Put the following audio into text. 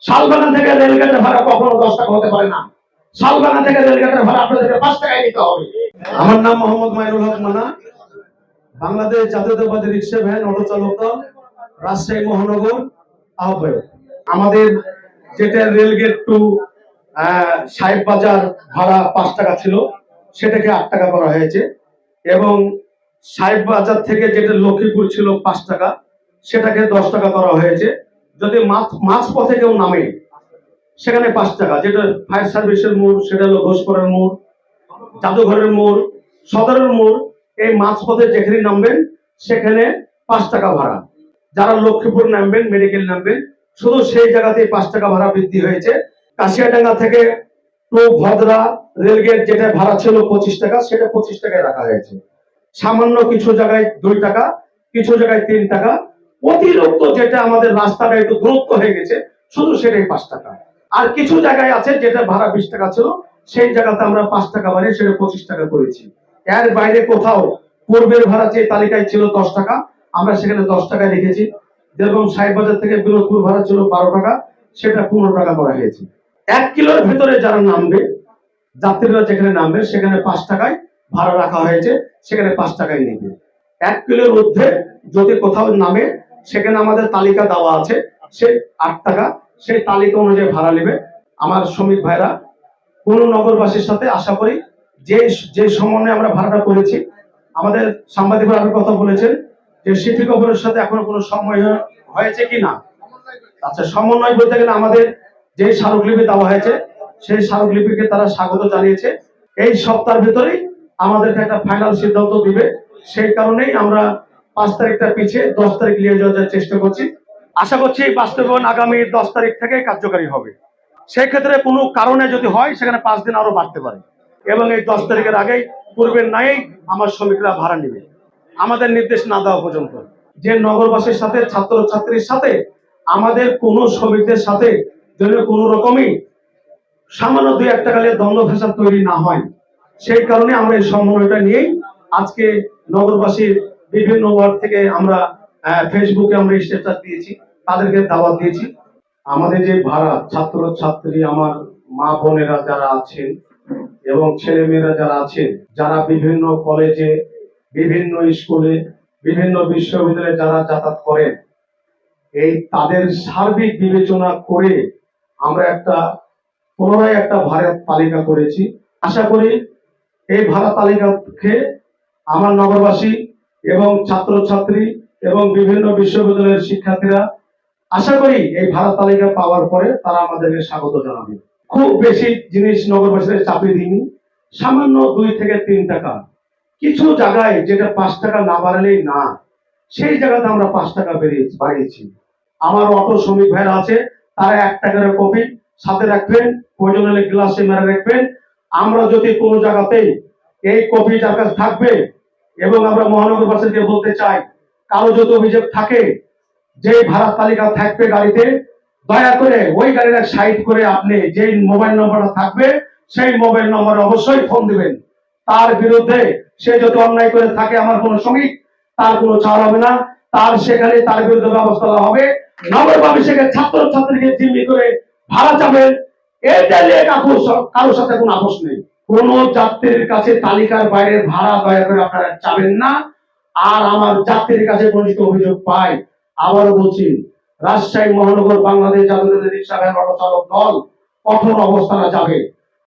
শালবাগান থেকে রেলগেটের ভাড়া কখনো 10 টাকা হতে পারে না। শালবাগান থেকে রেলগেটের ভাড়া আপনাদেরকে 5 টাকায় নিতে হবে। আমার নাম মোহাম্মদ মাইনুল হক মানা, বাংলাদেশ জাতীয়তাবাদী রিক্সা ভ্যান অটো চালক দল, রাজশাহী মহানগর আহ্বায়ক। আমাদের যেটা রেলগেট টু সাহেব বাজার ভাড়া 5 টাকা ছিল, সেটাকে 8 টাকা করা হয়েছে, এবং সাহেব বাজার থেকে যেটা লক্ষ্মীপুর ছিল 5 টাকা, সেটাকে 10 টাকা করা হয়েছে। যদি মাছ পথে কেউ নামে সেখানে 5 টাকা, যেটা ফায়ার সার্ভিসের মোড়, সেটা হলো ঘোষপাড়ার মোড়, জাদুঘরের মোড়, সদরের মোড়, এই মাছ পথে যেখানে নামবেন সেখানে 5 টাকা ভাড়া। যারা লক্ষ্মীপুর নামবেন, মেডিকেল নামবেন, শুধু সেই জায়গাতেই 5 টাকা ভাড়া বৃদ্ধি হয়েছে। কাশিয়াডাঙ্গা থেকে টু ভদ্রা রেলগেট যেটা ভাড়া ছিল 25 টাকা, সেটা 25 টাকায় রাখা হয়েছে। সামান্য কিছু জায়গায় 2 টাকা, কিছু জায়গায় 3 টাকা। অতিরিক্ত যেটা আমাদের রাস্তাটা একটু দূরত্ব হয়ে গেছে, শুধু সেটাই 5 টাকা। আর কিছু জায়গায় আছে যেটা ভাড়া 20 টাকা ছিল, সেই জায়গাতে আমরা 5 টাকা বাড়িয়ে সেটা 25 টাকা করেছি। এর বাইরে কোথাও পূর্বের ভাড়া যে তালিকায় ছিল 10 টাকা, আমরা সেখানে 10 টাকায় রেখেছি। যেরকম সাহেববাজার থেকে বিনোদপুর ভাড়া ছিল 12 টাকা, সেটা 15 টাকা করা হয়েছে। 1 কিলোর ভেতরে যারা নামবে, যাত্রীরা যেখানে নামবে সেখানে 5 টাকায় ভাড়া রাখা হয়েছে, সেখানে 5 টাকায় নেবে। 1 কিলোর ঊর্ধ্বে যদি কোথাও নামে, সেখানে আমাদের তালিকা দেওয়া আছে, সে 8 টাকা, সেই তালিকা অনুযায়ী ভাড়া নেবে। আমার শ্রমিক ভাইরা কোন নগরবাসীর সাথে আশা করি যে সমন্বয়ে আমরা ভাড়াটা করেছি, আমাদের সাংবাদিকরা আরো কথা বলেছেন যে সিটি কর্পোরেশনের সাথে এখনো কোনো সমন্বয় হয়েছে কিনা। আচ্ছা, সমন্বয় বলতে গেলে আমাদের যে স্মারকলিপি দেওয়া হয়েছে, সেই স্মারকলিপিকে তারা স্বাগত জানিয়েছে। এই সপ্তাহের ভিতরেই আমাদেরকে একটা ফাইনাল সিদ্ধান্ত দিবে। সেই কারণেই আমরা 5 তারিখটা পিছিয়ে 10 তারিখ নিয়ে যাওয়ার চেষ্টা করছি। আশা করছি বাস্তবায়ন আগামী 10 তারিখ থেকে কার্যকারী হবে। সেই ক্ষেত্রে কোনো কারণে যদি হয়, সেখানে 5 দিন আরো বাড়তে পারে, এবং এই 10 তারিখের আগেই পূর্বের ন্যায় আমার শ্রমিকরা ভাড়া নেবে, আমাদের নির্দেশ না দেওয়া পর্যন্ত। যে নগরবাসীর সাথে, ছাত্রছাত্রীর সাথে, আমাদের কোন শ্রমিকদের সাথে যদি কোনো রকমই সামান্য 2-1 টাকা দ্বন্দ্ব ফ্যাসাদ তৈরি না হয়, সেই কারণে আমরা এই সমন্বয়টা নিয়েই আজকে নগরবাসীর বিভিন্ন ওয়ার্ড থেকে আমরা ফেসবুকে আমরা স্ট্যাটাস দিয়েছি, তাদেরকে দাওয়াত দিয়েছি। আমাদের যে ভাড়া, ছাত্রছাত্রী, আমার মা বোনেরা যারা আছেন এবং ছেলে মেয়েরা যারা আছেন, যারা বিভিন্ন কলেজে, বিভিন্ন স্কুলে, বিভিন্ন বিশ্ববিদ্যালয়ে যারা যাতায়াত করেন, এই তাদের সার্বিক বিবেচনা করে আমরা পুনরায় একটা ভাড়ার তালিকা করেছি। আশা করি এই ভাড়া তালিকাকে আমার নগরবাসী এবং ছাত্রছাত্রী এবং বিভিন্ন বিশ্ববিদ্যালয়ের শিক্ষার্থীরা আশা করি এই ভাড়া তালিকা পাওয়ার পরে তারা আমাদেরকে স্বাগত জানাবে। খুব বেশি জিনিস নগরবাসীদের চাপিয়ে দিইনি, সামান্য 2 থেকে 3 টাকা। কিছু জায়গায় যেটা 5 টাকা না বাড়ালেই না, সেই জায়গাতে আমরা 5 টাকা বাড়িয়েছি। আমার অটো শ্রমিক ভাইরা আছে, তারা 1 টাকার কপি সাথে রাখবেন, প্রয়োজন হলে গ্লাসে মেরে রাখবেন। আমরা যদি কোনো জায়গাতেই এই কপি যার কাছে থাকবে, এবং আমরা মহানগরবাসীকে বলতে চাই, কারো যদি অভিযোগ থাকে যে ভাড়া তালিকা থাকবে গাড়িতে, দয়া করে ওই গাড়ির সাইড করে আপনি যে মোবাইল নম্বরটা থাকবে, সেই মোবাইল নম্বরে অবশ্যই ফোন দিবেন। তার বিরুদ্ধে সে যদি অন্যায় করে থাকে, আমার কোনো শ্রমিক, তার কোনো ছাড় হবে না, সেখানে তার বিরুদ্ধে ব্যবস্থা নেওয়া হবে। নগরবাসীকে ছাত্রছাত্রীকে জিম্মি করে ভাড়া যাবেন, এটা নিয়ে কারোর সাথে কোনো আপোষ নেই। কোন যাত্রীর কাছে তালিকার বাইরে ভাড়া দয়া করে আপনারা চাবেন না। আর আমার যাত্রীর কাছে কোনো অভিযোগ পাই, আবারও বলছি, রাজশাহী মহানগর বাংলাদেশ জাতীয়তাবাদী রিক্সা ভ্যান অটো চালক দল কঠোর অবস্থানে যাবে।